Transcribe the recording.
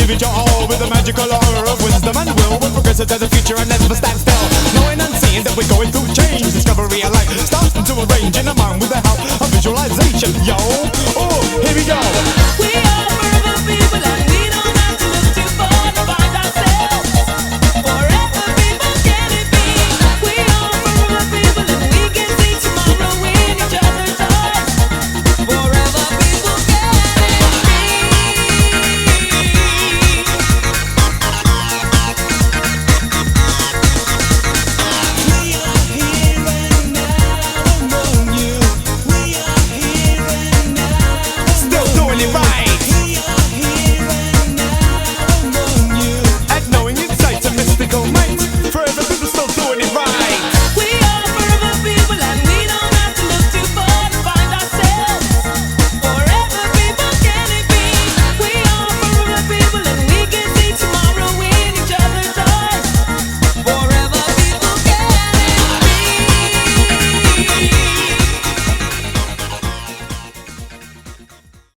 individual with the magical aura of wisdom and will. We're progressive to the future and never stand still. Knowing and seeing that we're going through change, discovery and light starting to arrange in a mind with the help of visualization. Yo, oh, here we go. We are forever people and we don't have to look too far to find ourselves. Forever people can it be? We are forever people and we can see tomorrow in each other's eyes. Forever people can it be? We are here and now among you. We are here and now. Still doing it right.